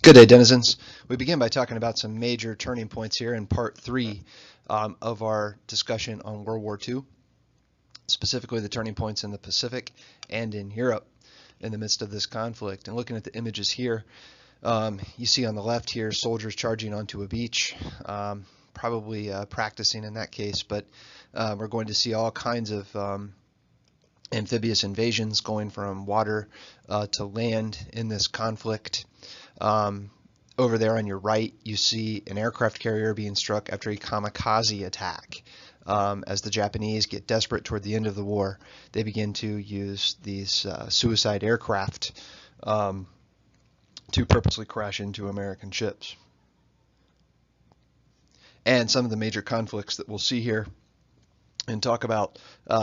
Good day, denizens. We begin by talking about some major turning points here in part 3 of our discussion on World War II, specifically the turning points in the Pacific and in Europe in the midst of this conflict. And looking at the images here, you see on the left here soldiers charging onto a beach, probably practicing in that case, but we're going to see all kinds of amphibious invasions going from water to land in this conflict. Over there on your right, you see an aircraft carrier being struck after a kamikaze attack. As the Japanese get desperate toward the end of the war, they begin to use these suicide aircraft to purposely crash into American ships. And some of the major conflicts that we'll see here and talk about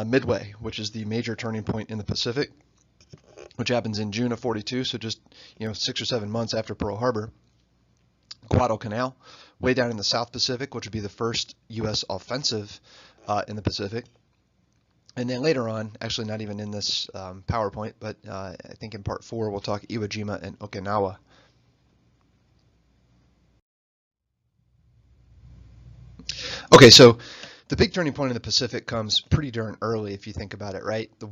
Midway, which is the major turning point in the Pacific, which happens in June of '42, so just 6 or 7 months after Pearl Harbor. Guadalcanal, way down in the South Pacific, which would be the first U.S. offensive in the Pacific. And then later on, actually not even in this PowerPoint, but I think in part 4 we'll talk Iwo Jima and Okinawa. Okay, so the big turning point in the Pacific comes pretty darn early if you think about it, right? The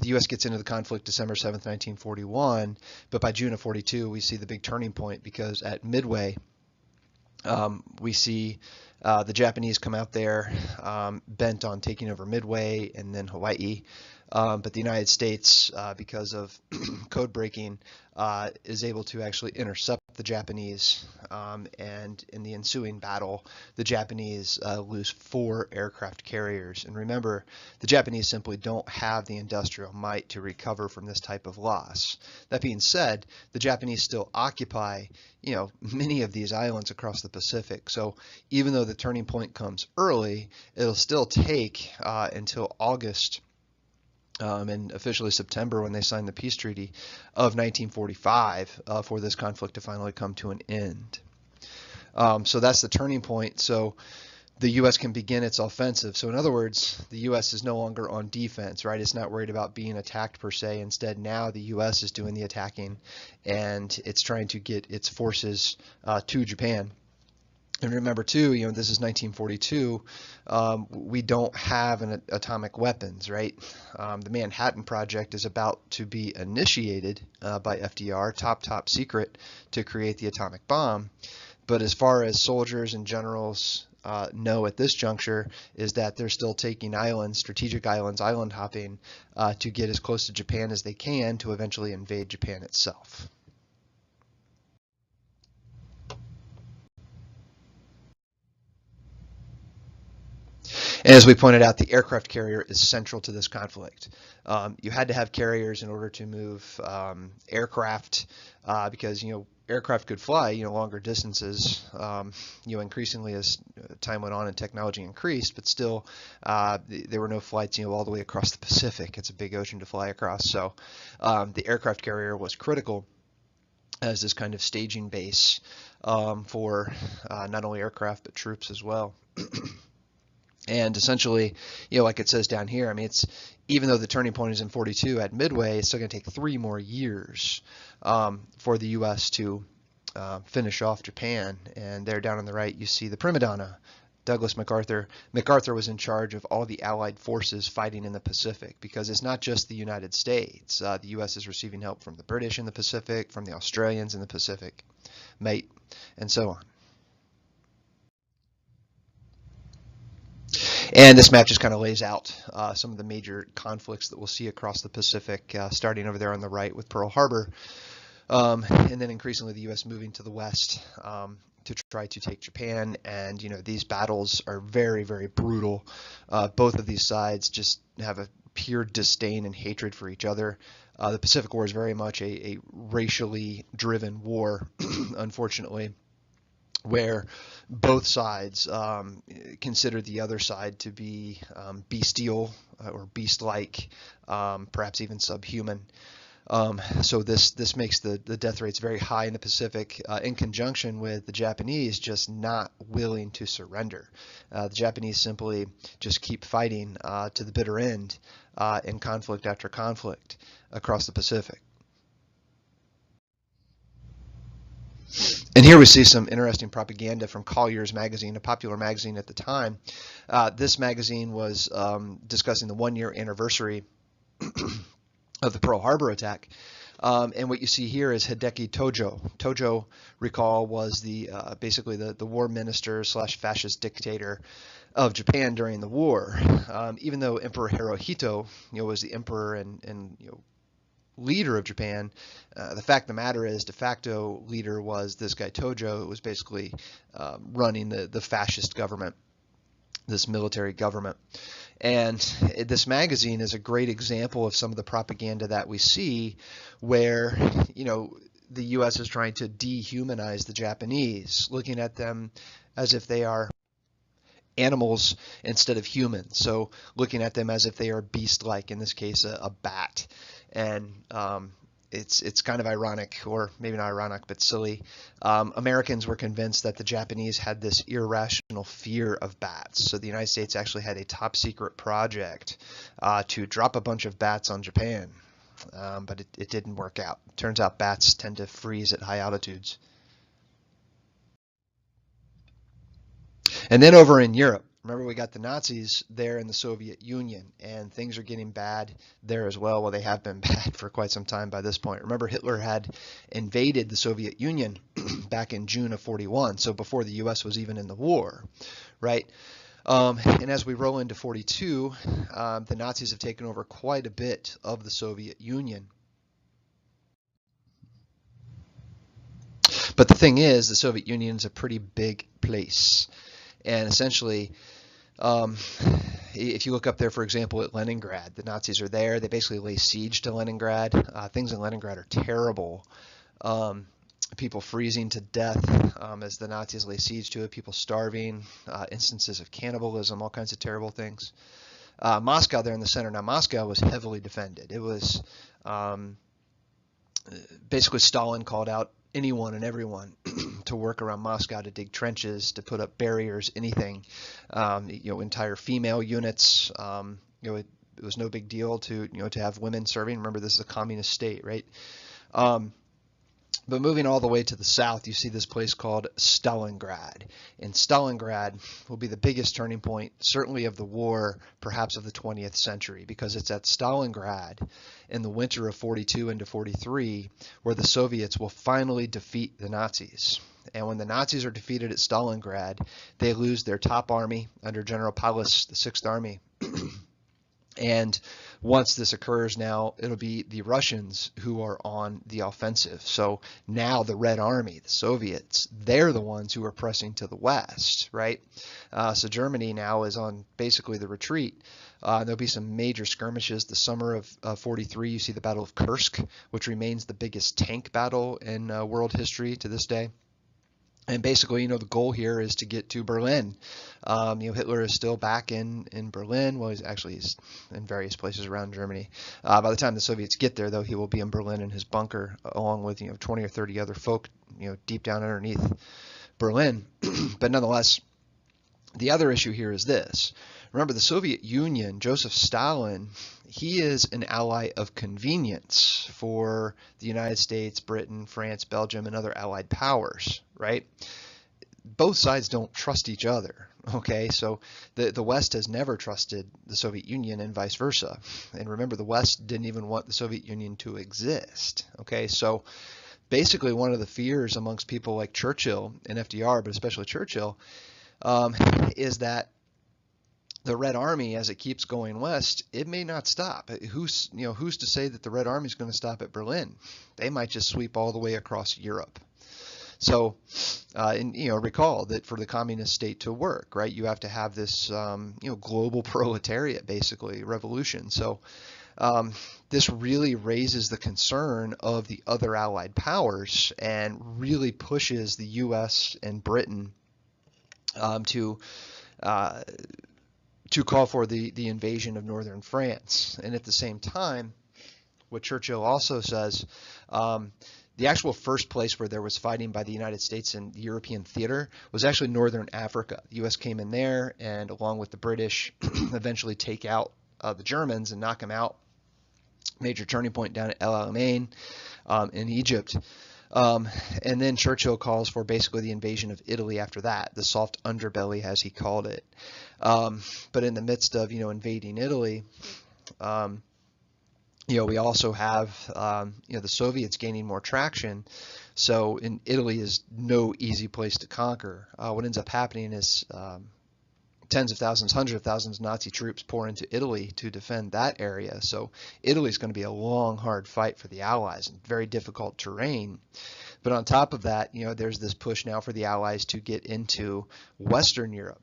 U.S. gets into the conflict December 7th, 1941, but by June of '42 we see the big turning point because at Midway we see the Japanese come out there bent on taking over Midway and then Hawaii. But the United States, because of code breaking, is able to actually intercept the Japanese, and in the ensuing battle, the Japanese lose 4 aircraft carriers. And remember, the Japanese simply don't have the industrial might to recover from this type of loss. That being said, the Japanese still occupy, many of these islands across the Pacific. So even though the turning point comes early, it'll still take until August and officially September when they signed the peace treaty of 1945 for this conflict to finally come to an end. So that's the turning point. So the U.S. can begin its offensive. So in other words, the U.S. is no longer on defense, right? It's not worried about being attacked per se. Instead, now the U.S. is doing the attacking, and it's trying to get its forces to Japan. And remember too, this is 1942, we don't have an atomic weapons, right? The Manhattan Project is about to be initiated by FDR, top secret, to create the atomic bomb. But as far as soldiers and generals know at this juncture is that they're still taking islands, strategic islands, island hopping to get as close to Japan as they can to eventually invade Japan itself. And as we pointed out, the aircraft carrier is central to this conflict. You had to have carriers in order to move aircraft because aircraft could fly longer distances increasingly as time went on and technology increased, but still there were no flights all the way across the Pacific. It's a big ocean to fly across, so the aircraft carrier was critical as this kind of staging base for not only aircraft but troops as well. And essentially, like it says down here, it's even though the turning point is in '42 at Midway, it's still going to take 3 more years for the U.S. to finish off Japan. And there down on the right, you see the prima donna, Douglas MacArthur. MacArthur was in charge of all the Allied forces fighting in the Pacific because it's not just the United States. The U.S. is receiving help from the British in the Pacific, from the Australians in the Pacific, mate, and so on. And this map just kind of lays out some of the major conflicts that we'll see across the Pacific, starting over there on the right with Pearl Harbor, and then increasingly the U.S. moving to the west to try to take Japan. And these battles are very, very brutal. Both of these sides just have a pure disdain and hatred for each other. The Pacific War is very much a racially driven war, unfortunately, where both sides consider the other side to be bestial or beast-like, perhaps even subhuman. So this makes the death rates very high in the Pacific, in conjunction with the Japanese just not willing to surrender. The Japanese simply just keep fighting to the bitter end in conflict after conflict across the Pacific. And here we see some interesting propaganda from Collier's magazine, a popular magazine at the time. This magazine was discussing the one-year anniversary of the Pearl Harbor attack. And what you see here is Hideki Tojo. Tojo, recall, was the basically the war minister slash fascist dictator of Japan during the war. Even though Emperor Hirohito, was the emperor and leader of Japan, the fact of the matter is, de facto leader was this guy Tojo, who was basically running the fascist government, this military government. And this magazine is a great example of some of the propaganda that we see where, the U.S. is trying to dehumanize the Japanese, looking at them as if they are animals instead of humans. So looking at them as if they are beast-like, in this case, a bat. And it's kind of ironic, or maybe not ironic, but silly. Americans were convinced that the Japanese had this irrational fear of bats. So the United States actually had a top secret project to drop a bunch of bats on Japan. But it didn't work out. Turns out bats tend to freeze at high altitudes. And then over in Europe, remember, we got the Nazis there in the Soviet Union, and things are getting bad there as well. Well, they have been bad for quite some time by this point. Remember, Hitler had invaded the Soviet Union back in June of 41, so before the U.S. was even in the war, right? And as we roll into 42, the Nazis have taken over quite a bit of the Soviet Union. But the thing is, the Soviet Union is a pretty big place. And essentially, if you look up there, for example, at Leningrad, the Nazis are there. They basically lay siege to Leningrad. Things in Leningrad are terrible. People freezing to death as the Nazis lay siege to it, people starving, instances of cannibalism, all kinds of terrible things. Moscow there in the center. Now, Moscow was heavily defended. It was basically Stalin called out anyone and everyone to work around Moscow, to dig trenches, to put up barriers, anything. Entire female units. It was no big deal to have women serving. Remember, this is a communist state, right? But moving all the way to the south, you see this place called Stalingrad. And Stalingrad will be the biggest turning point, certainly of the war, perhaps of the 20th century, because it's at Stalingrad in the winter of 42 into 43 where the Soviets will finally defeat the Nazis. And when the Nazis are defeated at Stalingrad, they lose their top army under General Paulus, the 6th Army. And once this occurs, now it'll be the Russians who are on the offensive. So now the Red Army, the Soviets, they're the ones who are pressing to the west, right? So Germany now is on basically the retreat. There'll be some major skirmishes. The summer of 43, you see the Battle of Kursk, which remains the biggest tank battle in world history to this day. And basically, the goal here is to get to Berlin. Hitler is still back in Berlin. Well, he's in various places around Germany. By the time the Soviets get there, though, he will be in Berlin in his bunker, along with 20 or 30 other folk, deep down underneath Berlin. But nonetheless, the other issue here is this. Remember, the Soviet Union, Joseph Stalin, he is an ally of convenience for the United States, Britain, France, Belgium, and other allied powers, right? Both sides don't trust each other, okay? So the West has never trusted the Soviet Union and vice versa. And remember, the West didn't even want the Soviet Union to exist, okay? So basically, one of the fears amongst people like Churchill and FDR, but especially Churchill, is that the Red Army, as it keeps going west, it may not stop. Who's to say that the Red Army is going to stop at Berlin? They might just sweep all the way across Europe. So, recall that for the communist state to work, right, you have to have this, global proletariat, basically, revolution. So, this really raises the concern of the other allied powers and really pushes the U.S. and Britain to call for the invasion of northern France. And at the same time, what Churchill also says, the actual first place where there was fighting by the United States in the European theater was actually northern Africa. The U.S. came in there and, along with the British, eventually take out the Germans and knock them out. Major turning point down at El Alamein in Egypt. And then Churchill calls for basically the invasion of Italy after that, the soft underbelly, as he called it. But in the midst of, invading Italy, we also have, the Soviets gaining more traction. So in Italy is no easy place to conquer. What ends up happening is tens of thousands, hundreds of thousands of Nazi troops pour into Italy to defend that area. So Italy is going to be a long, hard fight for the Allies and very difficult terrain. But on top of that, there's this push now for the Allies to get into Western Europe.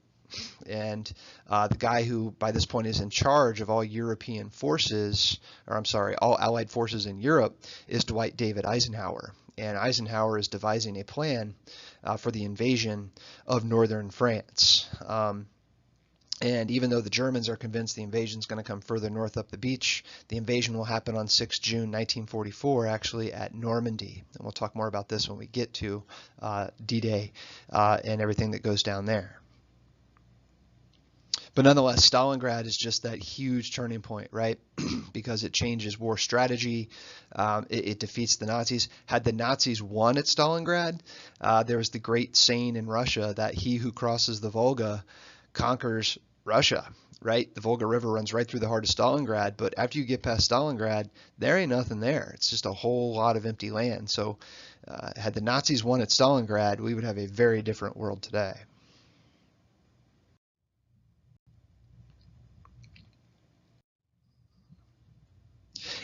And the guy who by this point is in charge of all European forces, or I'm sorry, all Allied forces in Europe, is Dwight David Eisenhower. And Eisenhower is devising a plan for the invasion of northern France. And even though the Germans are convinced the invasion is going to come further north up the beach, the invasion will happen on 6 June 1944, actually at Normandy. And we'll talk more about this when we get to D-Day and everything that goes down there. But nonetheless, Stalingrad is just that huge turning point, right? Because it changes war strategy. It defeats the Nazis. Had the Nazis won at Stalingrad, there was the great saying in Russia that he who crosses the Volga conquers Russia, right? The Volga River runs right through the heart of Stalingrad, but after you get past Stalingrad, there ain't nothing there. It's just a whole lot of empty land. So had the Nazis won at Stalingrad, we would have a very different world today.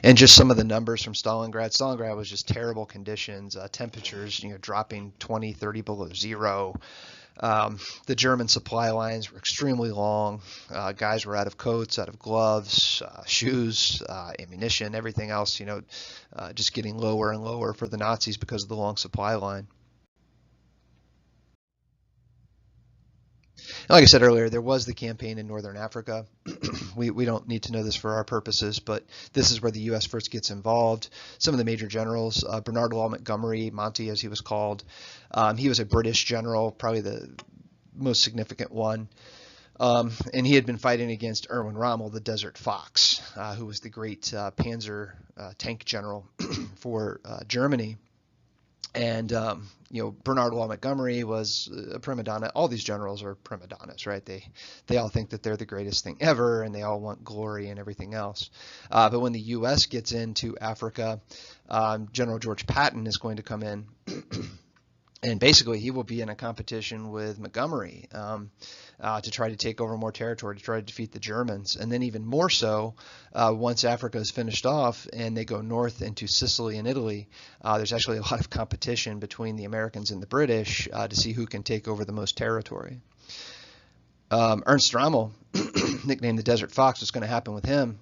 And just some of the numbers from Stalingrad. Stalingrad was just terrible conditions, temperatures, dropping 20, 30 below zero. The German supply lines were extremely long. Guys were out of coats, out of gloves, shoes, ammunition, everything else, just getting lower and lower for the Nazis because of the long supply line. And like I said earlier, there was the campaign in Northern Africa. We don't need to know this for our purposes, but this is where the U.S. first gets involved. Some of the major generals, Bernard Law Montgomery, Monty as he was called, he was a British general, probably the most significant one. And he had been fighting against Erwin Rommel, the Desert Fox, who was the great Panzer tank general for Germany. And, Bernard Law Montgomery was a prima donna. All these generals are prima donnas, right? They all think that they're the greatest thing ever, and they all want glory and everything else. But when the U.S. gets into Africa, General George Patton is going to come in. And basically, he will be in a competition with Montgomery to try to take over more territory, to try to defeat the Germans. And then even more so, once Africa is finished off and they go north into Sicily and Italy, there's actually a lot of competition between the Americans and the British to see who can take over the most territory. Ernst Rommel, nicknamed the Desert Fox, what's going to happen with him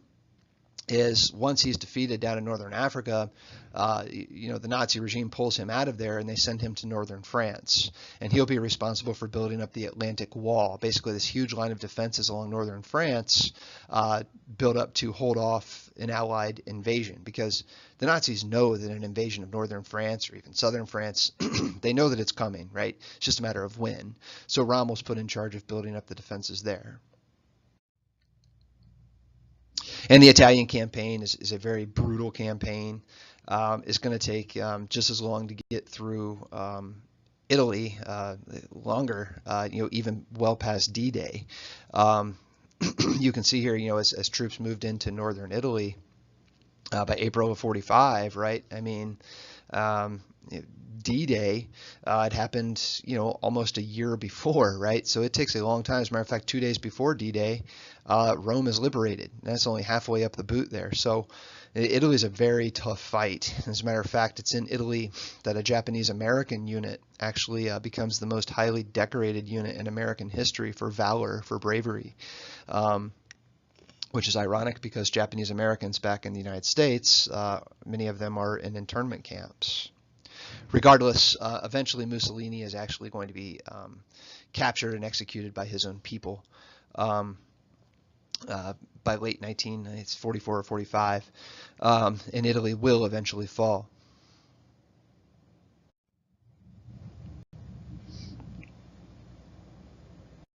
is once he's defeated down in northern Africa, the Nazi regime pulls him out of there and they send him to northern France. And he'll be responsible for building up the Atlantic Wall, basically this huge line of defenses along northern France, built up to hold off an Allied invasion. Because the Nazis know that an invasion of northern France or even southern France, they know that it's coming, right? It's just a matter of when. So Rommel's put in charge of building up the defenses there. And the Italian campaign is a very brutal campaign. It's going to take just as long to get through Italy, longer, even well past D-Day. You can see here, as troops moved into northern Italy by April of 45, right? I mean, D-Day, it happened, almost a year before, right? So it takes a long time. As a matter of fact, 2 days before D-Day, Rome is liberated. That's only halfway up the boot there. So Italy is a very tough fight. As a matter of fact, it's in Italy that a Japanese-American unit actually becomes the most highly decorated unit in American history for valor, for bravery. Which is ironic because Japanese Americans back in the United States, many of them are in internment camps. Regardless, eventually Mussolini is actually going to be captured and executed by his own people by late 1944 or 45, and Italy will eventually fall.